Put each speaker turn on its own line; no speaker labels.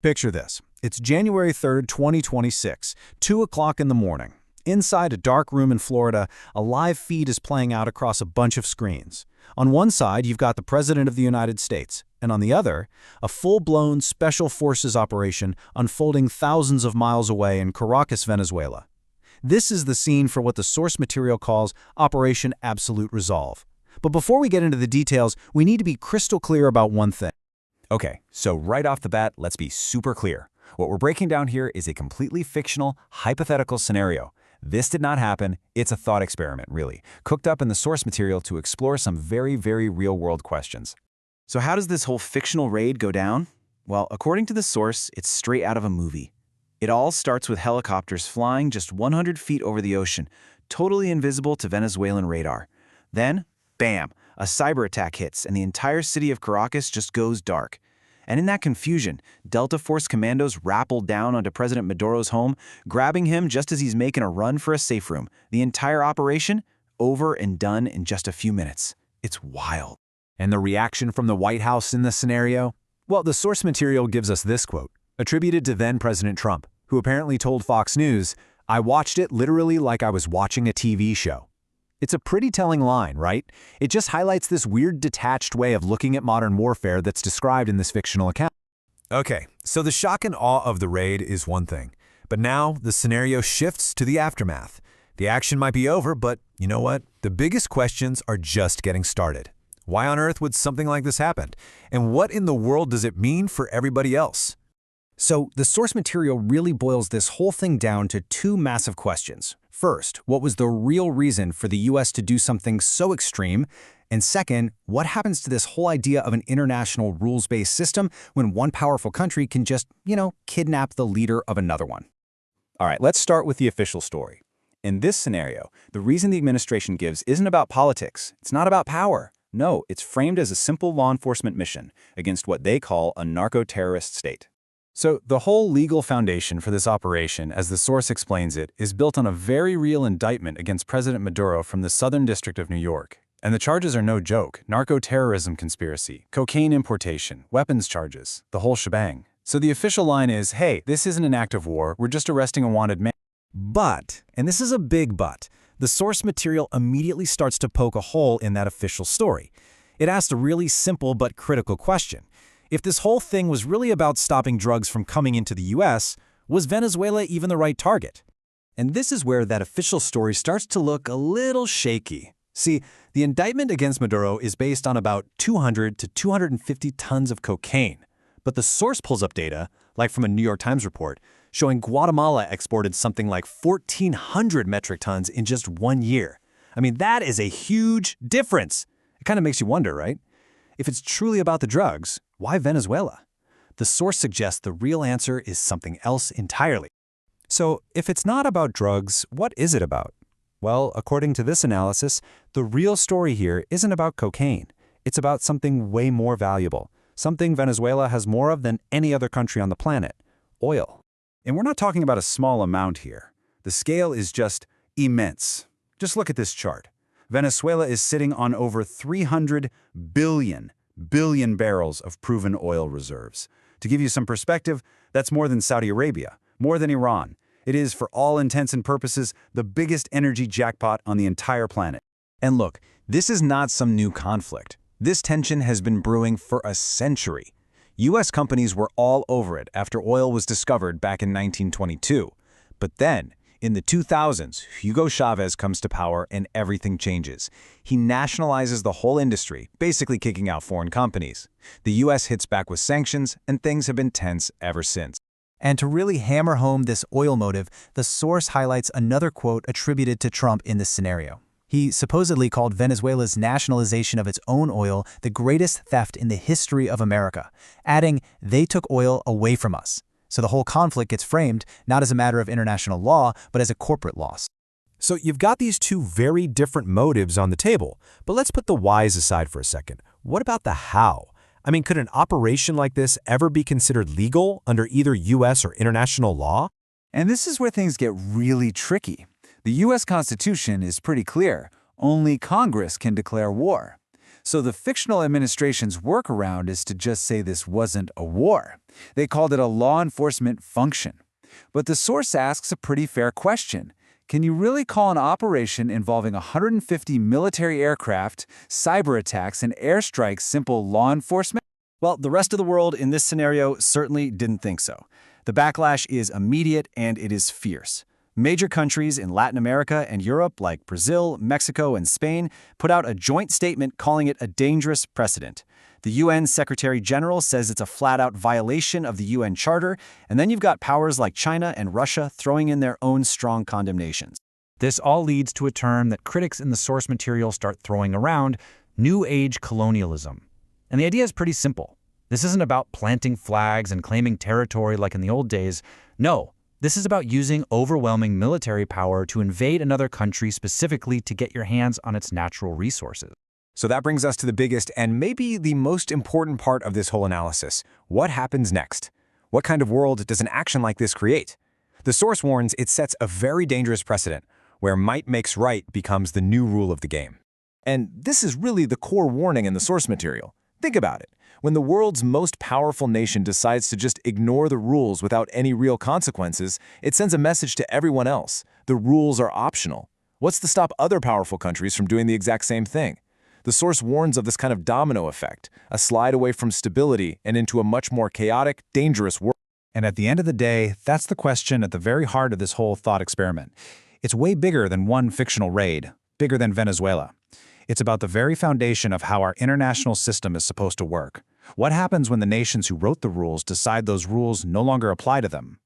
Picture this. It's January 3rd, 2026, 2 o'clock in the morning. Inside a dark room in Florida, a live feed is playing out across a bunch of screens. On one side, you've got the President of the United States, and on the other, a full-blown Special Forces operation unfolding thousands of miles away in Caracas, Venezuela. This is the scene for what the source material calls Operation Absolute Resolve. But before we get into the details, we need to be crystal clear about one thing.
Okay, so right off the bat, let's be super clear. What we're breaking down here is a completely fictional, hypothetical scenario. This did not happen. It's a thought experiment, really, cooked up in the source material to explore some very, very real-world questions.
So how does this whole fictional raid go down? Well, according to the source, it's straight out of a movie. It all starts with helicopters flying just 100 feet over the ocean, totally invisible to Venezuelan radar. Then, bam, a cyber attack hits and the entire city of Caracas just goes dark. And in that confusion, Delta Force commandos rappel down onto President Maduro's home, grabbing him just as he's making a run for a safe room. The entire operation, over and done in just a few minutes. It's wild.
And the reaction from the White House in this scenario? Well, the source material gives us this quote, attributed to then-President Trump, who apparently told Fox News, "I watched it literally like I was watching a TV show." It's a pretty telling line, right? It just highlights this weird detached way of looking at modern warfare that's described in this fictional account. Okay, so the shock and awe of the raid is one thing, but now the scenario shifts to the aftermath. The action might be over, but you know what? The biggest questions are just getting started. Why on earth would something like this happen? And what in the world does it mean for everybody else? So the source material really boils this whole thing down to two massive questions. First, what was the real reason for the US to do something so extreme? And second, what happens to this whole idea of an international rules-based system when one powerful country can just, kidnap the leader of another one?
All right, let's start with the official story. In this scenario, the reason the administration gives isn't about politics. It's not about power. No, it's framed as a simple law enforcement mission against what they call a narco-terrorist state.
So the whole legal foundation for this operation, as the source explains it, is built on a very real indictment against President Maduro from the Southern District of New York. And the charges are no joke: narco-terrorism conspiracy, cocaine importation, weapons charges, the whole shebang. So the official line is, hey, this isn't an act of war, we're just arresting a wanted man. But, and this is a big but, the source material immediately starts to poke a hole in that official story. It asks a really simple but critical question. If this whole thing was really about stopping drugs from coming into the US, was Venezuela even the right target? And this is where that official story starts to look a little shaky. See, the indictment against Maduro is based on about 200 to 250 tons of cocaine. But the source pulls up data, like from a New York Times report, showing Guatemala exported something like 1,400 metric tons in just 1 year. I mean, that is a huge difference. It kind of makes you wonder, right? If it's truly about the drugs, why Venezuela? The source suggests the real answer is something else entirely. So, if it's not about drugs, what is it about? Well, according to this analysis, the real story here isn't about cocaine. It's about something way more valuable, something Venezuela has more of than any other country on the planet: oil.
And we're not talking about a small amount here. The scale is just immense. Just look at this chart. Venezuela is sitting on over 300 billion barrels of proven oil reserves. To give you some perspective, that's more than Saudi Arabia, more than Iran. It is, for all intents and purposes, the biggest energy jackpot on the entire planet.
And look, this is not some new conflict. This tension has been brewing for a century. US companies were all over it after oil was discovered back in 1922. But then, in the 2000s, Hugo Chavez comes to power and everything changes. He nationalizes the whole industry, basically kicking out foreign companies. The US hits back with sanctions, and things have been tense ever since. And to really hammer home this oil motive, the source highlights another quote attributed to Trump in this scenario. He supposedly called Venezuela's nationalization of its own oil the greatest theft in the history of America, adding, "They took oil away from us." So the whole conflict gets framed not as a matter of international law, but as a corporate loss. So you've got these two very different motives on the table, but let's put the whys aside for a second. What about the how? I mean, could an operation like this ever be considered legal under either US or international law?
And this is where things get really tricky. The US Constitution is pretty clear. Only Congress can declare war.
So the fictional administration's workaround is to just say this wasn't a war. They called it a law enforcement function. But the source asks a pretty fair question. Can you really call an operation involving 150 military aircraft, cyber attacks, and airstrikes simple law enforcement?
Well, the rest of the world in this scenario certainly didn't think so. The backlash is immediate and it is fierce. Major countries in Latin America and Europe, like Brazil, Mexico, and Spain, put out a joint statement calling it a dangerous precedent. The UN Secretary General says it's a flat-out violation of the UN Charter, and then you've got powers like China and Russia throwing in their own strong condemnations.
This all leads to a term that critics in the source material start throwing around: New Age colonialism. And the idea is pretty simple. This isn't about planting flags and claiming territory like in the old days. No, this is about using overwhelming military power to invade another country specifically to get your hands on its natural resources.
So that brings us to the biggest and maybe the most important part of this whole analysis. What happens next? What kind of world does an action like this create? The source warns it sets a very dangerous precedent, where might makes right becomes the new rule of the game.
And this is really the core warning in the source material. Think about it. When the world's most powerful nation decides to just ignore the rules without any real consequences, it sends a message to everyone else. The rules are optional. What's to stop other powerful countries from doing the exact same thing? The source warns of this kind of domino effect, a slide away from stability and into a much more chaotic, dangerous world.
And at the end of the day, that's the question at the very heart of this whole thought experiment. It's way bigger than one fictional raid, bigger than Venezuela. It's about the very foundation of how our international system is supposed to work. What happens when the nations who wrote the rules decide those rules no longer apply to them?